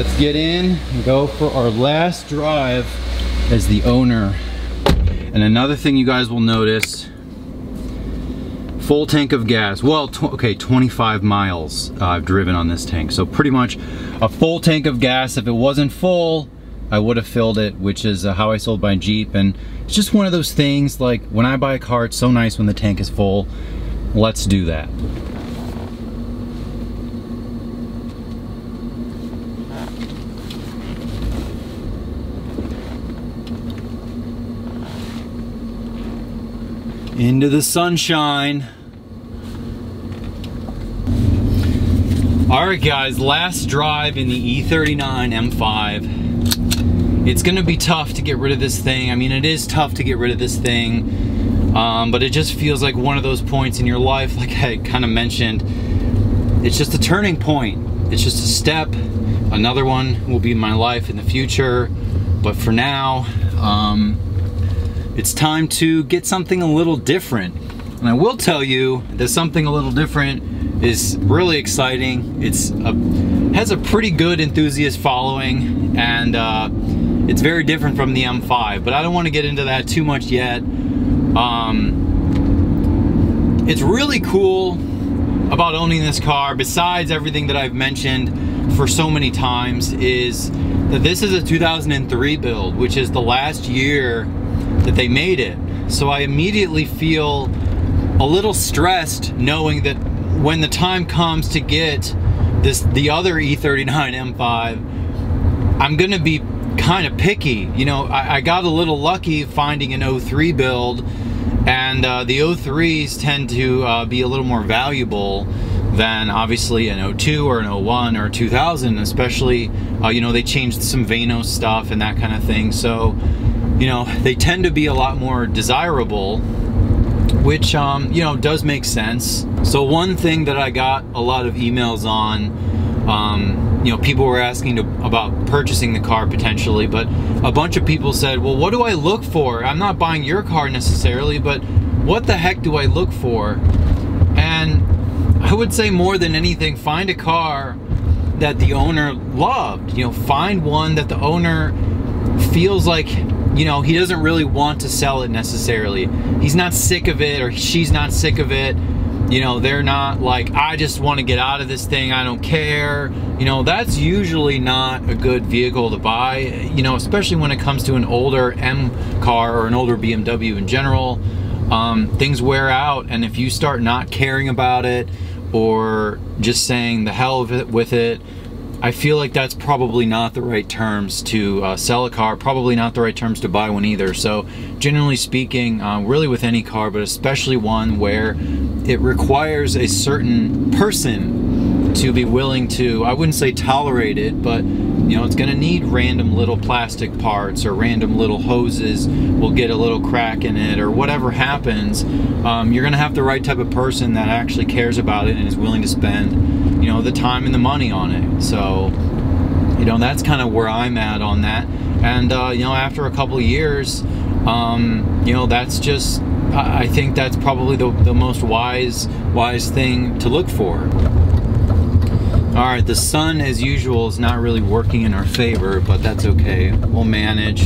let's get in and go for our last drive as the owner. And another thing you guys will notice, full tank of gas. Well, okay, 25 miles I've driven on this tank. So pretty much a full tank of gas. If it wasn't full, I would have filled it, which is how I sold my Jeep. And it's just one of those things, like when I buy a car, it's so nice when the tank is full. Let's do that. Into the sunshine. All right, guys, last drive in the E39 M5. It's gonna be tough to get rid of this thing. I mean, it is tough to get rid of this thing, but it just feels like one of those points in your life, like I kind of mentioned. It's just a turning point. It's just a step. Another one will be in my life in the future, but for now, it's time to get something a little different. And I will tell you that something a little different is really exciting. Has a pretty good enthusiast following, and it's very different from the M5, but I don't want to get into that too much yet. It's really cool about owning this car, besides everything that I've mentioned for so many times, is that this is a 2003 build, which is the last year that they made it. So I immediately feel a little stressed knowing that when the time comes to get the other E39 M5, I'm gonna be kind of picky. You know, I got a little lucky finding an 03 build, and the 03s tend to be a little more valuable than obviously an 02 or an 01 or 2000, especially, you know, they changed some Vanos stuff and that kind of thing. So, you know, they tend to be a lot more desirable, which, you know, does make sense. So one thing that I got a lot of emails on, you know, people were asking about purchasing the car potentially, but a bunch of people said, well, what do I look for? I'm not buying your car necessarily, but what the heck do I look for? And I would say more than anything, find a car that the owner loved. You know, find one that the owner feels like, you know, he doesn't really want to sell it necessarily. He's not sick of it, or she's not sick of it. You know, they're not like, I just want to get out of this thing, I don't care. You know, that's usually not a good vehicle to buy, you know, especially when it comes to an older M car or an older BMW in general. Things wear out, and if you start not caring about it or just saying the hell with it, I feel like that's probably not the right terms to sell a car, probably not the right terms to buy one either. So generally speaking, really with any car, but especially one where it requires a certain person to be willing to, I wouldn't say tolerate it, but you know, it's gonna need random little plastic parts, or random little hoses will get a little crack in it, or whatever happens. You're gonna have the right type of person that actually cares about it and is willing to spend, you know, the time and the money on it. So, you know, that's kind of where I'm at on that. And you know, after a couple of years, you know, that's just, I think that's probably the most wise thing to look for. All right, the sun, as usual, is not really working in our favor, but that's okay. We'll manage.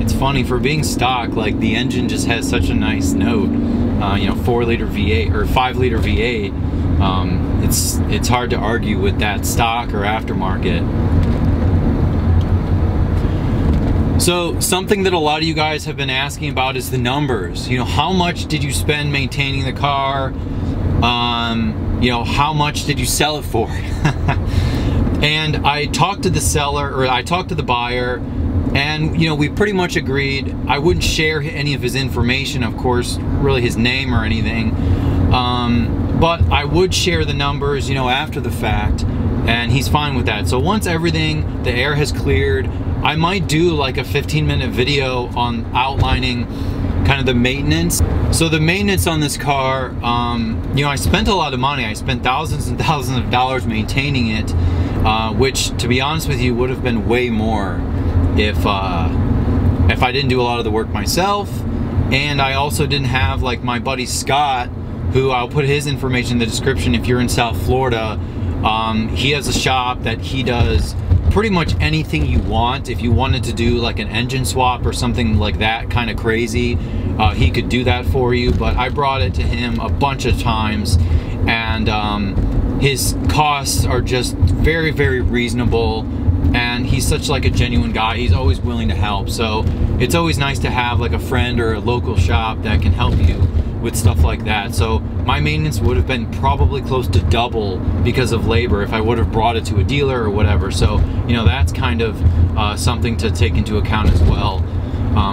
It's funny, for being stock, like the engine just has such a nice note. You know, 4-liter V8 or 5-liter V8. It's hard to argue with that stock or aftermarket. So something that a lot of you guys have been asking about is the numbers. You know, how much did you spend maintaining the car? You know, how much did you sell it for? And I talked to the seller, or I talked to the buyer, and you know, we pretty much agreed I wouldn't share any of his information, of course, really his name or anything, but I would share the numbers, you know, after the fact, and he's fine with that. So once everything, the air has cleared, I might do like a 15-minute video on outlining kind of the maintenance. So the maintenance on this car, you know, I spent a lot of money. I spent thousands and thousands of dollars maintaining it, which, to be honest with you, would have been way more if I didn't do a lot of the work myself. And I also didn't have like my buddy Scott, who I'll put his information in the description if you're in South Florida. He has a shop that he does pretty much anything you want. If you wanted to do like an engine swap or something like that kind of crazy, he could do that for you. But I brought it to him a bunch of times, and his costs are just very, very reasonable, and he's such like a genuine guy. He's always willing to help, so it's always nice to have like a friend or a local shop that can help you with stuff like that. So my maintenance would have been probably close to double because of labor if I would have brought it to a dealer or whatever. So, you know, that's kind of something to take into account as well.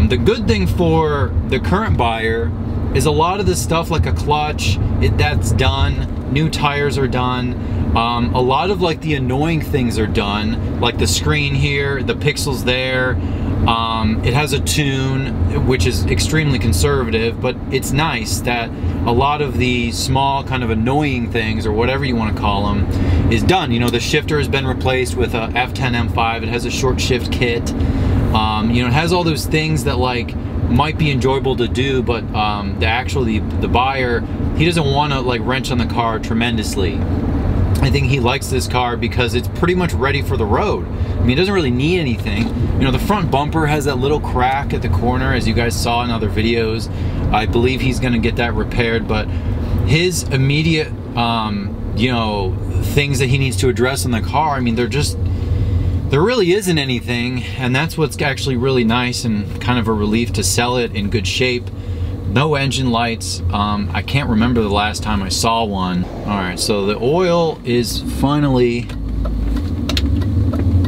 The good thing for the current buyer is a lot of the stuff like a clutch, that's done, new tires are done. A lot of like the annoying things are done, like the screen here, the pixels there. It has a tune, which is extremely conservative, but it's nice that a lot of the small kind of annoying things, or whatever you want to call them, is done. You know, the shifter has been replaced with a F10 M5. It has a short shift kit. You know, it has all those things that like might be enjoyable to do, but the buyer, he doesn't want to like wrench on the car tremendously. I think he likes this car because it's pretty much ready for the road. I mean, it doesn't really need anything. You know, the front bumper has that little crack at the corner, as you guys saw in other videos. I believe he's gonna get that repaired, but his immediate, you know, things that he needs to address in the car, I mean, there really isn't anything, and that's what's actually really nice and kind of a relief to sell it in good shape. No engine lights. I can't remember the last time I saw one. All right, so the oil is finally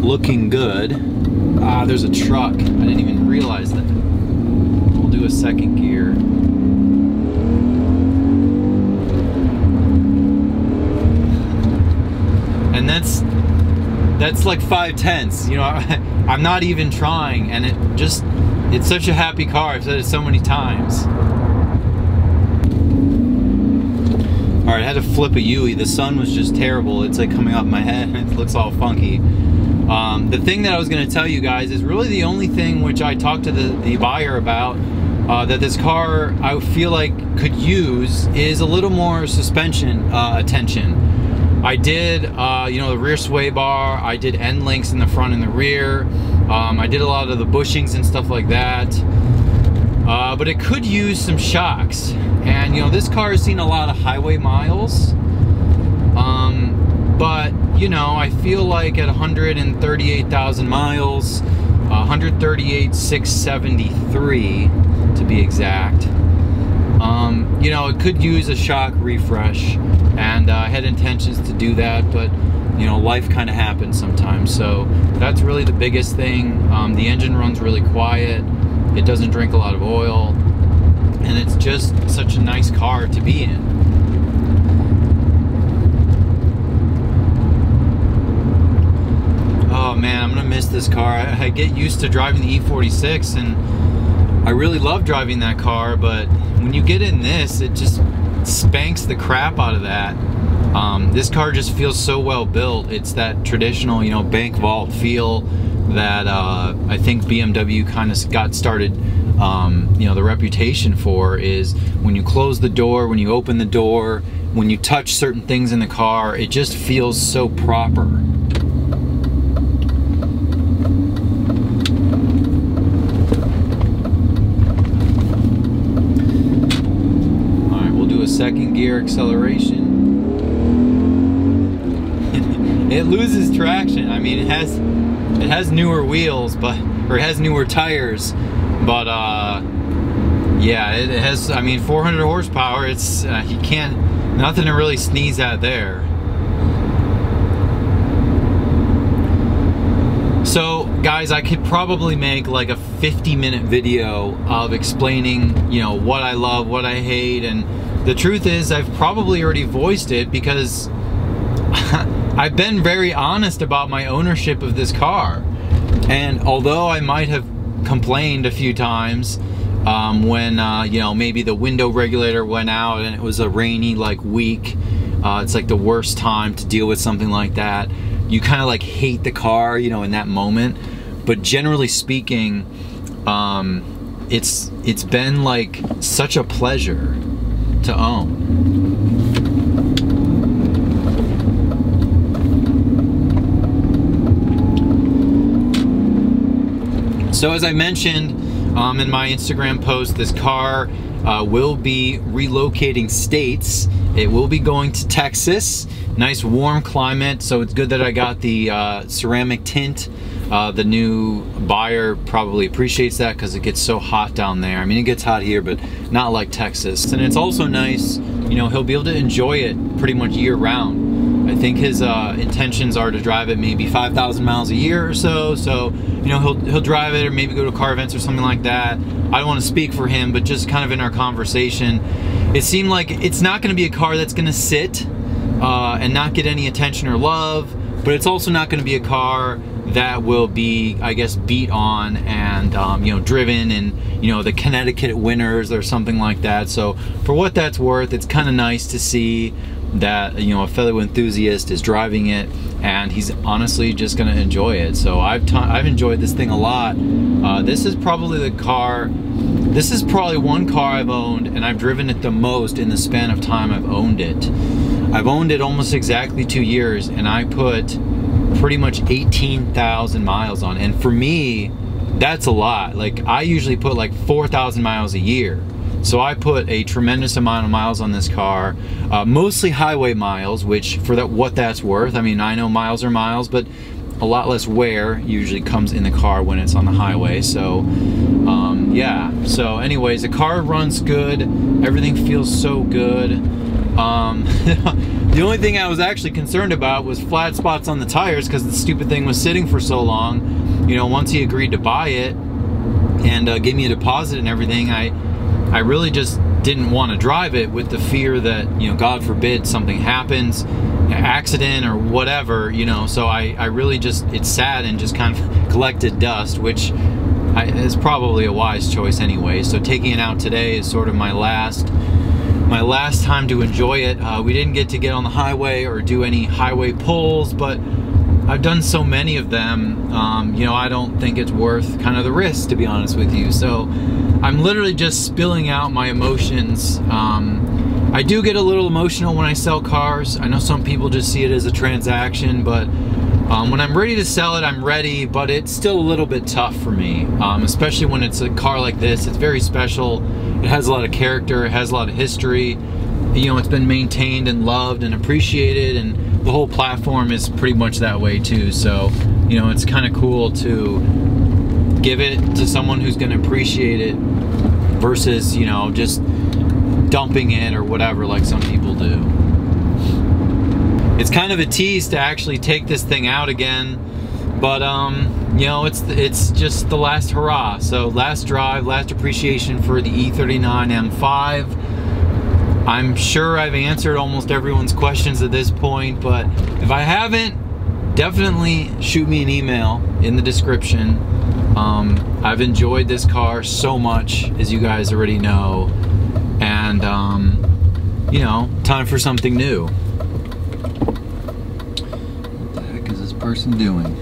looking good. Ah, there's a truck. I didn't even realize that. We'll do a second gear. And that's like 5/10. You know, I'm not even trying, and it's such a happy car. I've said it so many times. All right, I had to flip a UE. The sun was just terrible. It's like coming off my head and it looks all funky. The thing that I was gonna tell you guys is really the only thing which I talked to the buyer about, that this car I feel like could use, is a little more suspension attention. I did, you know, the rear sway bar. I did end links in the front and the rear. I did a lot of the bushings and stuff like that. But it could use some shocks. And, you know, this car has seen a lot of highway miles. But, you know, I feel like at 138,000 miles, 138,673 to be exact, you know, it could use a shock refresh. And I had intentions to do that, but you know, life kind of happens sometimes. So that's really the biggest thing. The engine runs really quiet. It doesn't drink a lot of oil, and it's just such a nice car to be in. Oh man, I'm gonna miss this car. I get used to driving the E46, and I really love driving that car, but when you get in this, it just spanks the crap out of that. This car just feels so well built. It's that traditional, you know, bank vault feel that I think BMW kind of got started, you know, the reputation for, is when you close the door, when you open the door, when you touch certain things in the car, it just feels so proper. Second gear acceleration. It loses traction. I mean, it has newer wheels, but, or it has newer tires, but yeah, it has, I mean, 400 horsepower. It's you can't, nothing to really sneeze at there. So guys, I could probably make like a 50-minute video of explaining, you know, what I love, what I hate, and the truth is I've probably already voiced it because I've been very honest about my ownership of this car. And although I might have complained a few times when you know, maybe the window regulator went out and it was a rainy like week, it's like the worst time to deal with something like that. You kind of like hate the car, you know, in that moment. But generally speaking, it's been like such a pleasure to own. So as I mentioned in my Instagram post, this car will be relocating states. It will be going to Texas. Nice warm climate, so it's good that I got the ceramic tint. The new buyer probably appreciates that because it gets so hot down there. I mean, it gets hot here, but not like Texas. And it's also nice, you know, he'll be able to enjoy it pretty much year round. I think his intentions are to drive it maybe 5,000 miles a year or so. So, you know, he'll drive it or maybe go to car events or something like that. I don't want to speak for him, but just kind of in our conversation, it seemed like it's not going to be a car that's going to sit and not get any attention or love, but it's also not going to be a car that will be, I guess, beat on and you know, driven in, you know, the Connecticut winters or something like that. So for what that's worth, it's kind of nice to see that, you know, a fellow enthusiast is driving it and he's honestly just gonna enjoy it. So I've enjoyed this thing a lot. This is probably the car, this is probably one car I've owned and I've driven it the most in the span of time I've owned it. I've owned it almost exactly 2 years and I put pretty much 18,000 miles on it. And for me, that's a lot. Like, I usually put like 4,000 miles a year. So I put a tremendous amount of miles on this car, mostly highway miles, which for what that's worth, I mean, I know miles are miles, but a lot less wear usually comes in the car when it's on the highway. So yeah, so anyways, the car runs good, everything feels so good. The only thing I was actually concerned about was flat spots on the tires because the stupid thing was sitting for so long. You know, once he agreed to buy it and give me a deposit and everything, I really just didn't want to drive it with the fear that, you know, God forbid something happens, accident or whatever, you know. So I really just, it sat and just kind of collected dust, which is probably a wise choice anyway. So taking it out today is sort of my last time to enjoy it. We didn't get to get on the highway or do any highway pulls, but I've done so many of them, you know, I don't think it's worth kind of the risk, to be honest with you. So I'm literally just spilling out my emotions. I do get a little emotional when I sell cars. I know some people just see it as a transaction, but when I'm ready to sell it, I'm ready, but it's still a little bit tough for me, especially when it's a car like this. It's very special. It has a lot of character, it has a lot of history. You know, it's been maintained and loved and appreciated, and the whole platform is pretty much that way too. So, you know, it's kind of cool to give it to someone who's going to appreciate it versus, you know, just dumping it or whatever like some people do. It's kind of a tease to actually take this thing out again, but you know, it's just the last hurrah. So last drive, last appreciation for the E39 M5. I'm sure I've answered almost everyone's questions at this point, but if I haven't, definitely shoot me an email in the description. I've enjoyed this car so much, as you guys already know, and you know, time for something new. What the heck is this person doing?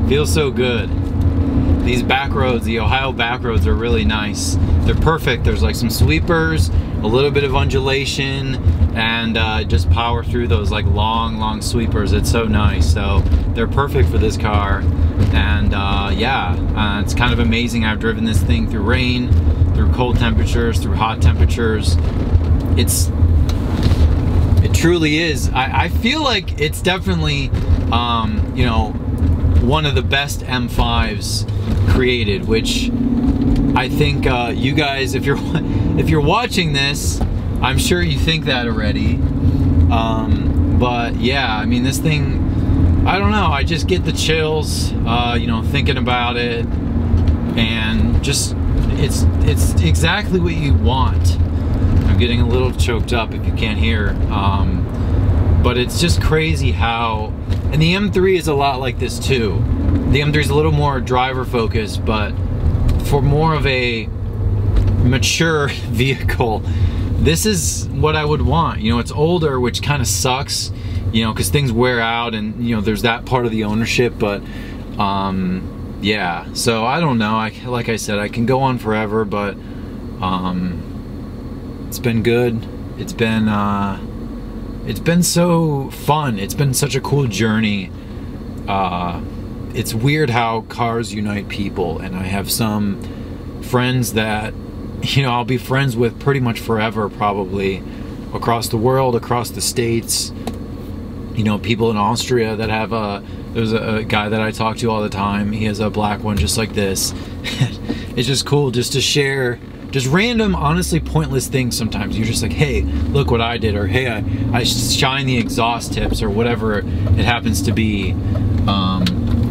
Feels so good. These back roads, the Ohio back roads, are really nice. They're perfect. There's like some sweepers, a little bit of undulation, and just power through those like long sweepers. It's so nice. So they're perfect for this car. And yeah, it's kind of amazing. I've driven this thing through rain, through cold temperatures, through hot temperatures. It truly is. I feel like it's definitely, you know, one of the best M5s created, which I think you guys, if you're watching this, I'm sure you think that already. But yeah, I mean, this thing, I don't know, I just get the chills, you know, thinking about it, and just it's exactly what you want. I'm getting a little choked up if you can't hear, but it's just crazy how. And the M3 is a lot like this too. The M3 is a little more driver focused, but for more of a mature vehicle, this is what I would want. You know, it's older, which kind of sucks, you know, because things wear out and, you know, there's that part of the ownership, but yeah, so I don't know. Like I said, I can go on forever, but it's been good. It's been so fun. It's been such a cool journey. It's weird how cars unite people, and I have some friends that, you know, I'll be friends with pretty much forever, probably across the world, across the states. You know, people in Austria that have there's a guy that I talk to all the time. He has a black one just like this. It's just cool just to share just random, honestly pointless things sometimes. You're just like, hey, look what I did, or hey, I shine the exhaust tips, or whatever it happens to be.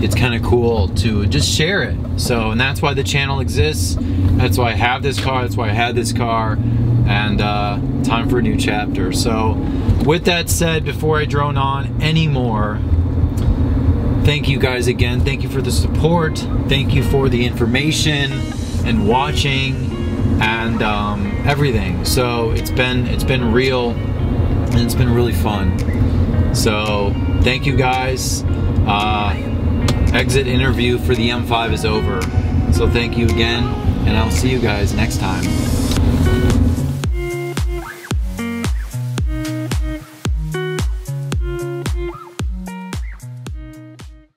It's kind of cool to just share it. So, and that's why the channel exists. That's why I have this car. That's why I had this car. And time for a new chapter. So, with that said, before I drone on anymore, thank you guys again. Thank you for the support. Thank you for the information and watching and everything. So it's been real, and it's been really fun. So thank you guys. Exit interview for the M5 is over. So thank you again, and I'll see you guys next time.